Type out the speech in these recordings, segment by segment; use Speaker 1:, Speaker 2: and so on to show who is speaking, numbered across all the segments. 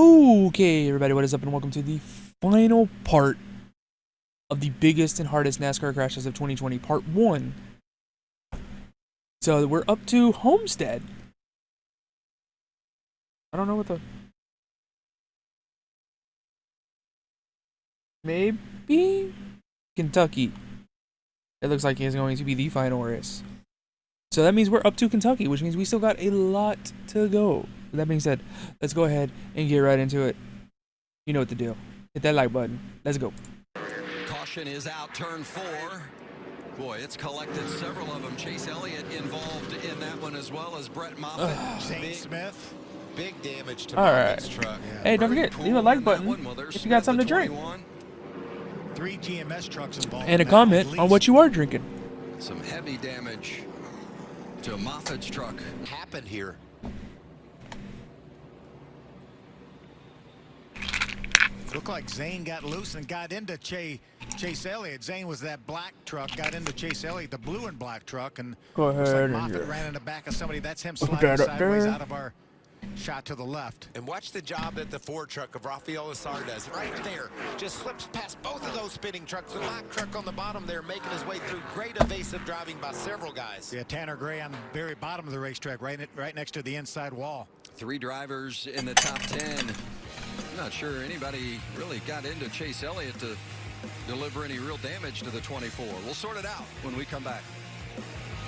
Speaker 1: Okay, everybody, what is up, and welcome to the final part of the biggest and hardest NASCAR crashes of 2020, part 1. So we're up to Homestead. I don't know what the... Maybe? Kentucky. It looks like it's going to be the final race. So that means we're up to Kentucky, which means we still got a lot to go. With that being said, let's go ahead and get right into it. You know what to do. Hit that like button. Let's go.
Speaker 2: Caution is out, turn 4. Boy, it's collected several of them. Chase Elliott involved in that one, as well as Brett Moffitt.
Speaker 3: Zane Smith. Big damage to
Speaker 1: Moffitt's
Speaker 3: truck.
Speaker 1: Yeah. Hey, don't forget, leave a like button if you got something to drink.
Speaker 3: 3 GMS trucks involved.
Speaker 1: And a comment on what you are drinking.
Speaker 2: Some heavy damage to Moffitt's truck.
Speaker 3: Happened here. Looked like Zane got loose and got into Chase Elliott. Zane was that black truck, got into Chase Elliott, the blue and black truck, and
Speaker 1: go ahead.
Speaker 3: Like Moffitt ran in the back of somebody. That's him sliding sideways out of our shot to the left.
Speaker 4: And watch the job that the Ford truck of Rafael Lazar does right there. Just slips past both of those spinning trucks. The black truck on the bottom there making his way through. Great evasive driving by several guys.
Speaker 3: Yeah, Tanner Gray on the very bottom of the racetrack, right next to the inside wall.
Speaker 2: 3 drivers in the top 10. I'm not sure anybody really got into Chase Elliott to deliver any real damage to the 24. We'll sort it out when we come back.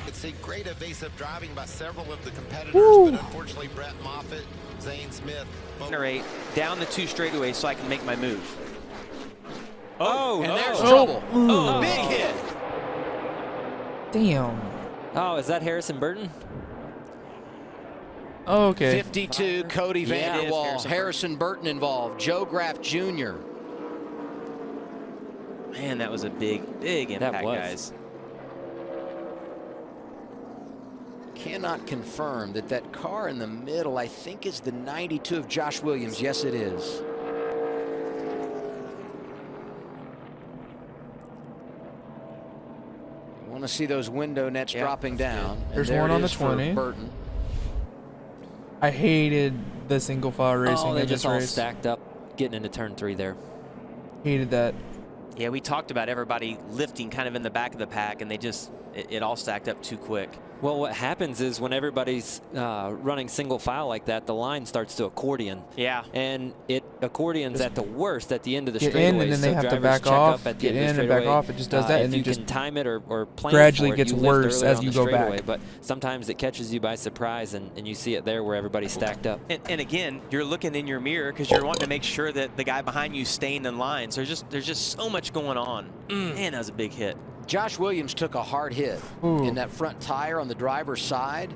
Speaker 4: It's a great evasive driving by several of the competitors,
Speaker 1: Woo.
Speaker 4: but unfortunately Brett Moffitt, Zane Smith.
Speaker 5: Generate down the 2 straightaways so I can make my move.
Speaker 6: And there's
Speaker 1: trouble.
Speaker 6: Big hit.
Speaker 1: Damn.
Speaker 6: Oh, is that Harrison Burton?
Speaker 1: Okay.
Speaker 7: 52, Cody Vanderwall, Harrison Burton involved, Joe Graff Jr.
Speaker 5: Man, that was a big impact, guys.
Speaker 7: Cannot confirm that car in the middle, I think, is the 92 of Josh Williams. Yes, it is. You want to see those window nets dropping down.
Speaker 1: There's
Speaker 7: there
Speaker 1: one on the
Speaker 7: for
Speaker 1: 20.
Speaker 7: Burton.
Speaker 1: I hated the single file racing.
Speaker 6: They
Speaker 1: in
Speaker 6: just
Speaker 1: this
Speaker 6: all
Speaker 1: race.
Speaker 6: stacked up, getting into turn 3 there.
Speaker 1: Hated that.
Speaker 5: Yeah, we talked about everybody lifting kind of in the back of the pack, and they just, it all stacked up too quick.
Speaker 6: Well, what happens is when everybody's running single file like that, the line starts to accordion.
Speaker 5: Yeah.
Speaker 6: And it accordions at the worst at the end of the
Speaker 1: Get
Speaker 6: straightaway.
Speaker 1: in, and then they have to
Speaker 6: drivers
Speaker 1: back
Speaker 6: check
Speaker 1: off.
Speaker 6: up at the
Speaker 1: Get
Speaker 6: end of
Speaker 1: in
Speaker 6: the
Speaker 1: and back
Speaker 6: straightaway.
Speaker 1: off. It just does that, and
Speaker 6: if
Speaker 1: then
Speaker 6: you
Speaker 1: just
Speaker 6: can time it or plan
Speaker 1: gradually
Speaker 6: for it,
Speaker 1: gets
Speaker 6: you lift
Speaker 1: worse
Speaker 6: early
Speaker 1: as
Speaker 6: on
Speaker 1: you
Speaker 6: the
Speaker 1: go
Speaker 6: straightaway,
Speaker 1: back.
Speaker 6: But sometimes it catches you by surprise, and you see it there where everybody's stacked up.
Speaker 5: And again, you're looking in your mirror because you're wanting to make sure that the guy behind you is staying in line. So there's just so much going on. Man, that was a big hit.
Speaker 7: Josh Williams took a hard hit in that front tire on the driver's side.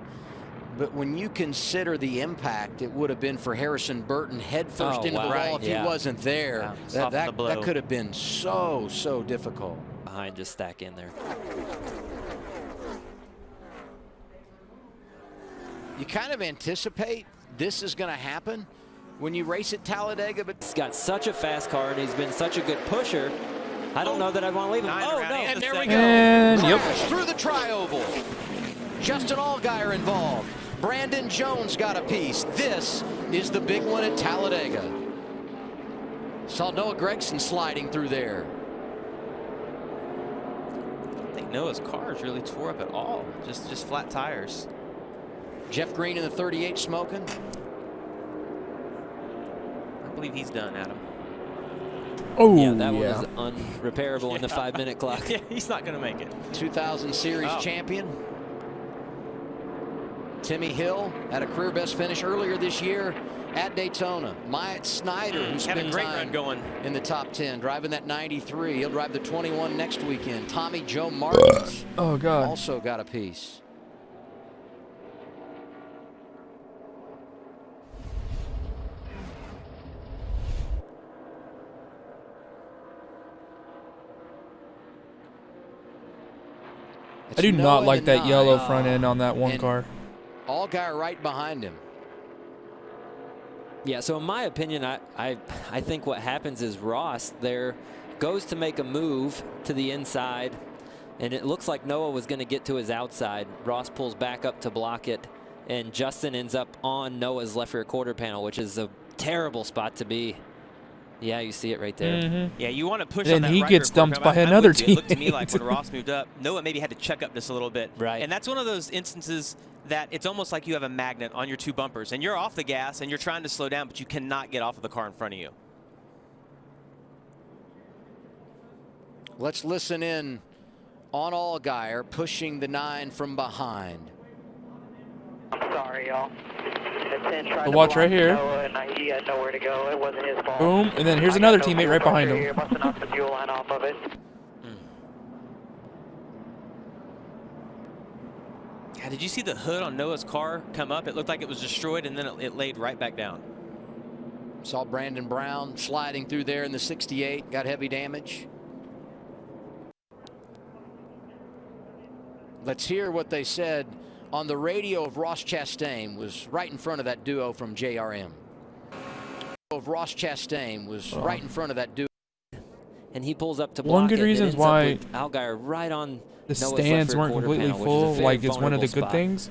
Speaker 7: But when you consider the impact it would have been for Harrison Burton head first into the wall if he wasn't there, that could have been so difficult.
Speaker 6: Behind, just stack in there.
Speaker 7: You kind of anticipate this is going to happen when you race at Talladega, but
Speaker 6: he's got such a fast car and he's been such a good pusher. I don't know that I'd want to leave him.
Speaker 5: Oh, no.
Speaker 7: And there we go.
Speaker 1: And
Speaker 7: Through the tri-oval. Justin Allgaier involved. Brandon Jones got a piece. This is the big one at Talladega. Saw Noah Gragson sliding through there.
Speaker 5: I don't think Noah's cars really tore up at all. Just flat tires.
Speaker 7: Jeff Green in the 38 smoking.
Speaker 5: I believe he's done, Adam.
Speaker 1: Oh,
Speaker 6: yeah, that one was unrepairable in the 5-minute clock.
Speaker 5: Yeah, he's not going to make it.
Speaker 7: 2000 Series champion. Timmy Hill had a career best finish earlier this year at Daytona. Myatt Snyder, who's
Speaker 5: having
Speaker 7: spent
Speaker 5: a great
Speaker 7: time
Speaker 5: run going
Speaker 7: in the top 10, driving that 93. He'll drive the 21 next weekend. Tommy Joe Martins
Speaker 1: oh God.
Speaker 7: also got a piece.
Speaker 1: I do not like that yellow front end on that one car.
Speaker 7: Allgaier right behind him.
Speaker 6: Yeah, so in my opinion, I think what happens is Ross there goes to make a move to the inside, and it looks like Noah was going to get to his outside. Ross pulls back up to block it, and Justin ends up on Noah's left rear quarter panel, which is a Terrible spot to be. Yeah, you see it right there.
Speaker 5: Yeah, you want to push
Speaker 1: Then
Speaker 5: on that
Speaker 1: he
Speaker 5: right
Speaker 1: gets
Speaker 5: rear quarter.
Speaker 1: dumped by another
Speaker 5: It looked to me like when
Speaker 1: teammate.
Speaker 5: Ross moved up, Noah maybe had to check up just a little bit.
Speaker 6: Right.
Speaker 5: And that's one of those instances that it's almost like you have a magnet on your two bumpers, and you're off the gas, and you're trying to slow down, but you cannot get off of the car in front of you.
Speaker 7: Let's listen in on Allgaier pushing the 9 from behind.
Speaker 8: I'm sorry, y'all.
Speaker 1: The watch right here.
Speaker 8: He had nowhere to go. It wasn't his fault.
Speaker 1: Boom, and then here's another teammate right behind him.
Speaker 8: Busting off the fuel line off of it.
Speaker 5: Yeah, did you see the hood on Noah's car come up? It looked like it was destroyed, and then it laid right back down.
Speaker 7: Saw Brandon Brown sliding through there in the 68, got heavy damage. Let's hear what they said on the radio of Ross Chastain. Was right in front of that duo from JRM. Ross Chastain was right in front of that duo.
Speaker 6: And he pulls up to block
Speaker 1: One good
Speaker 6: it, and
Speaker 1: reason
Speaker 6: ends
Speaker 1: why
Speaker 6: up with Allgaier right on
Speaker 1: the
Speaker 6: Noah's left
Speaker 1: stands
Speaker 6: rear
Speaker 1: weren't
Speaker 6: quarter
Speaker 1: completely
Speaker 6: panel, which is a
Speaker 1: full,
Speaker 6: very
Speaker 1: like it's one of the
Speaker 6: vulnerable
Speaker 1: good
Speaker 6: spot.
Speaker 1: things.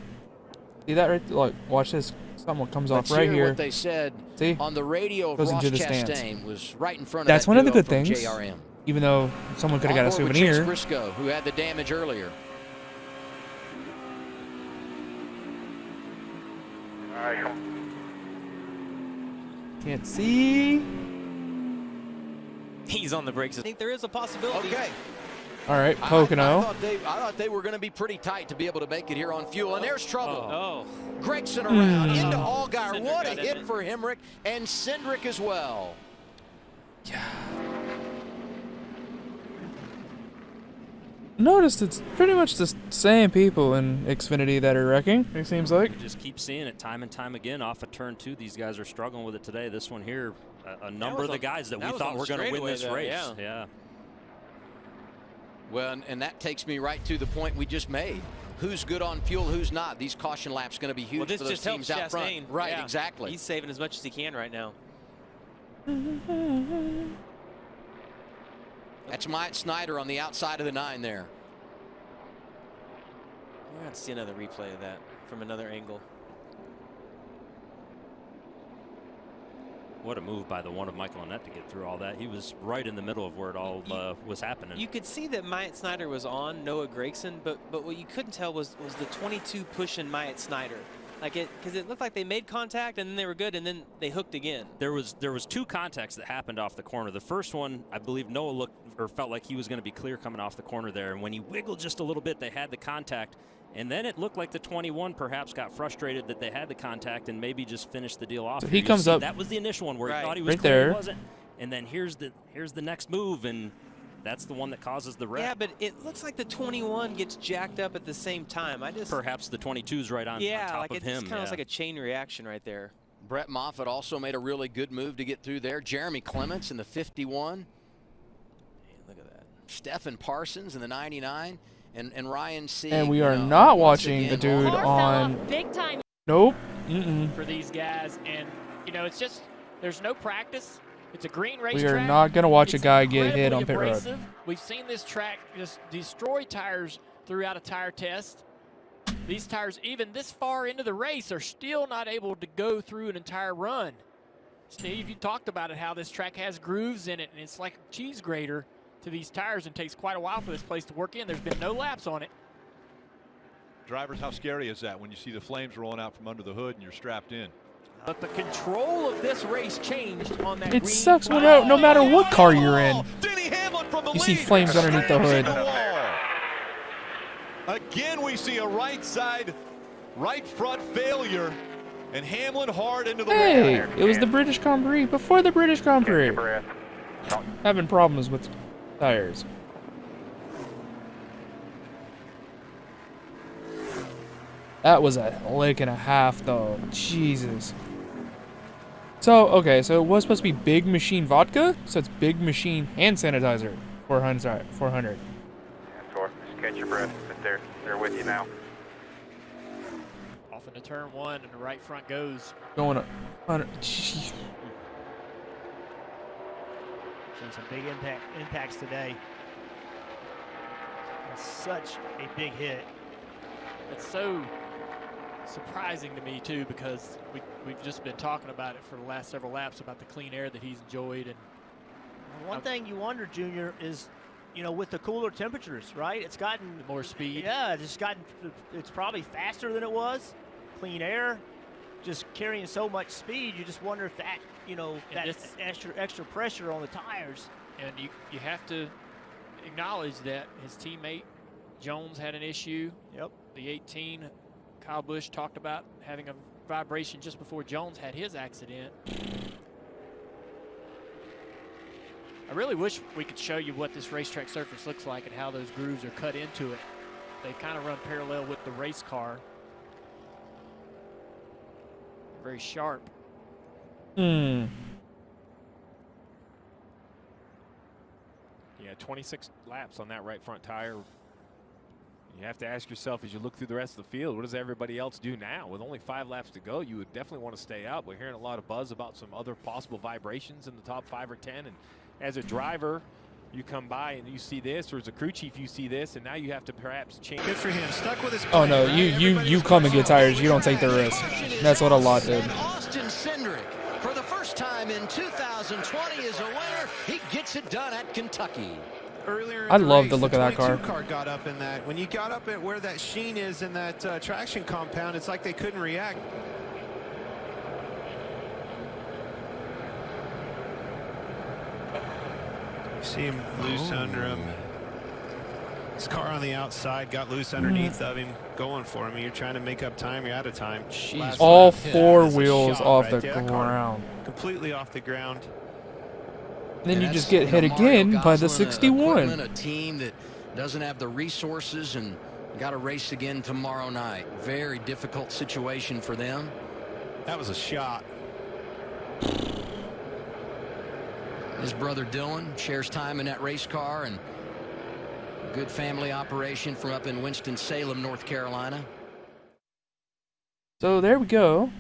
Speaker 1: See that right? Like, watch this. Someone comes off
Speaker 7: Let's
Speaker 1: right
Speaker 7: hear
Speaker 1: here.
Speaker 7: what they said
Speaker 1: See?
Speaker 7: on the radio of
Speaker 1: Goes
Speaker 7: Ross
Speaker 1: into the stands.
Speaker 7: Chastain. Was right in front of
Speaker 1: That's
Speaker 7: that
Speaker 1: one of the
Speaker 7: duo
Speaker 1: good
Speaker 7: from
Speaker 1: things.
Speaker 7: JRM.
Speaker 1: Even though someone could have got a
Speaker 7: On board with Chase
Speaker 1: souvenir.
Speaker 7: Briscoe, who had the damage earlier.
Speaker 1: Can't see.
Speaker 5: He's on the brakes. I think there is a possibility.
Speaker 7: Okay.
Speaker 1: All right, Pocono.
Speaker 7: I thought they were going to be pretty tight to be able to make it here on fuel, and there's trouble.
Speaker 5: Oh.
Speaker 7: Gregson around into
Speaker 5: Oh.
Speaker 7: Allgaier.
Speaker 5: Cindric
Speaker 7: What a
Speaker 5: got in
Speaker 7: hit
Speaker 5: it.
Speaker 7: for Hemrick and Cindric as well.
Speaker 1: Noticed it's pretty much the same people in Xfinity that are wrecking, it seems like.
Speaker 9: You just keep seeing it time and time again off of turn 2. These guys are struggling with it today. This one here, a number of the guys that we thought were going to win this race. Yeah.
Speaker 7: Well, and that takes me right to the point we just made. Who's good on fuel, who's not? These caution laps going to be huge
Speaker 5: Well, this
Speaker 7: for those
Speaker 5: just
Speaker 7: teams
Speaker 5: helps
Speaker 7: out front.
Speaker 5: Chastain.
Speaker 7: Right,
Speaker 5: Yeah.
Speaker 7: exactly.
Speaker 5: He's saving as much as he can right now.
Speaker 7: That's Myatt Snyder on the outside of the 9 there.
Speaker 5: We're going to see another replay of that from another angle.
Speaker 9: What a move by the one of Michael Annett to get through all that. He was right in the middle of where it all was happening.
Speaker 5: You could see that Myatt Snyder was on Noah Gragson, but what you couldn't tell was the 22 pushing Myatt Snyder. Like because it looked like they made contact and then they were good and then they hooked again.
Speaker 9: There was 2 contacts that happened off the corner. The first one, I believe Noah looked or felt like he was going to be clear coming off the corner there. And when he wiggled just a little bit, they had the contact. And then it looked like the 21 perhaps got frustrated that they had the contact and maybe just finished the deal off.
Speaker 1: So
Speaker 9: Here
Speaker 1: he
Speaker 9: you
Speaker 1: comes
Speaker 9: see
Speaker 1: up.
Speaker 9: That was the initial one where he thought he was
Speaker 1: right
Speaker 9: clear,
Speaker 1: there.
Speaker 9: he wasn't. And then here's the next move, and that's the one that causes the wreck.
Speaker 5: Yeah, but it looks like the 21 gets jacked up at the same time.
Speaker 9: Perhaps the 22's right on top
Speaker 5: like
Speaker 9: of
Speaker 5: it
Speaker 9: him.
Speaker 5: just kind of looks like a chain reaction right there.
Speaker 7: Brett Moffitt also made a really good move to get through there. Jeremy Clements in the 51.
Speaker 5: Man, look at that.
Speaker 7: Stephen Parsons in the 99. And Ryan C.
Speaker 1: And we are not watching the dude on.
Speaker 10: Big time.
Speaker 1: Nope.
Speaker 10: For these guys, and it's just there's no practice. It's a green racetrack.
Speaker 1: We are not gonna watch a guy get hit on pit
Speaker 10: abrasive.
Speaker 1: road.
Speaker 10: We've seen this track just destroy tires throughout a tire test. These tires, even this far into the race, are still not able to go through an entire run. Steve, you talked about it, how this track has grooves in it, and it's like a cheese grater to these tires, and takes quite a while for this place to work in. There's been no laps on it.
Speaker 11: Drivers, how scary is that when you see the flames rolling out from under the hood and you're strapped in?
Speaker 10: But the control of this race changed on that
Speaker 1: It
Speaker 10: green
Speaker 1: sucks when
Speaker 10: flag.
Speaker 1: no matter what car you're in,
Speaker 11: Denny Hamlin from the
Speaker 1: you see
Speaker 11: lead.
Speaker 1: flames underneath the hood.
Speaker 11: Again, we see a right front failure, and Hamlin hard into the
Speaker 1: Hey,
Speaker 11: wall.
Speaker 1: it was the British Grand Prix before the British Grand Prix. Having problems with tires. That was a lick and a half, though. Jesus. So, okay, so it was supposed to be Big Machine vodka, so it's Big Machine hand sanitizer. 400.
Speaker 12: Just catch your breath, but they're with you now.
Speaker 10: Off into turn 1, and the right front goes.
Speaker 1: Going up. 100. Jeez.
Speaker 10: Seen some big impacts today. That's such a big hit. It's so surprising to me too, because we've just been talking about it for the last several laps about the clean air that he's enjoyed. And
Speaker 13: one thing you wonder, Junior, is with the cooler temperatures, right? It's gotten
Speaker 10: more speed.
Speaker 13: Yeah, it's probably faster than it was. Clean air, just carrying so much speed. You just wonder if that that extra pressure on the tires.
Speaker 10: And you have to acknowledge that his teammate Jones had an issue.
Speaker 13: Yep.
Speaker 10: The 18, Kyle Busch, talked about having a vibration just before Jones had his accident. I really wish we could show you what this racetrack surface looks like and how those grooves are cut into it. They kind of run parallel with the race car. Very sharp.
Speaker 11: Yeah, 26 laps on that right front tire. You have to ask yourself, as you look through the rest of the field, what does everybody else do now? With only 5 laps to go, you would definitely want to stay out. We're hearing a lot of buzz about some other possible vibrations in the top 5 or 10. And as a driver, you come by and you see this, or as a crew chief, you see this, and now you have to perhaps change.
Speaker 3: Good for him. Stuck with his
Speaker 1: Oh no, you come and get tires. You don't take the risk. That's what a lot did.
Speaker 7: Austin Cindric, for the first time in 2020, is a winner. He gets it done at Kentucky.
Speaker 14: Earlier
Speaker 1: I love the look of that car.
Speaker 14: car got up in that. When you got up at where that sheen is in that traction compound, it's like they couldn't react. See him loose under him. His car on the outside got loose underneath of him, going for him. You're trying to make up time. You're out of time.
Speaker 1: All 4 wheels off the ground.
Speaker 14: Completely off the ground.
Speaker 1: Then you just get hit again by the 61.
Speaker 7: A team that doesn't have the resources and got to race again tomorrow night. Very difficult situation for them.
Speaker 14: That was a shot.
Speaker 7: His brother Dylan shares time in that race car, and good family operation from up in Winston-Salem, North Carolina.
Speaker 1: So there we go.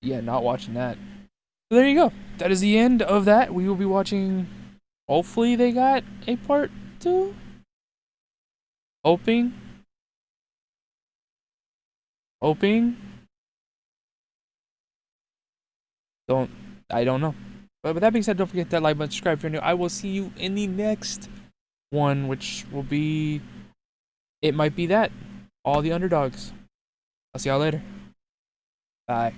Speaker 1: Yeah, not watching that. So there you go. That is the end of that. We will be watching. Hopefully they got a part 2. Hoping. I don't know. But with that being said, don't forget that like button, subscribe if you're new. I will see you in the next one, which will be, it might be that, all the underdogs. I'll see y'all later. Bye.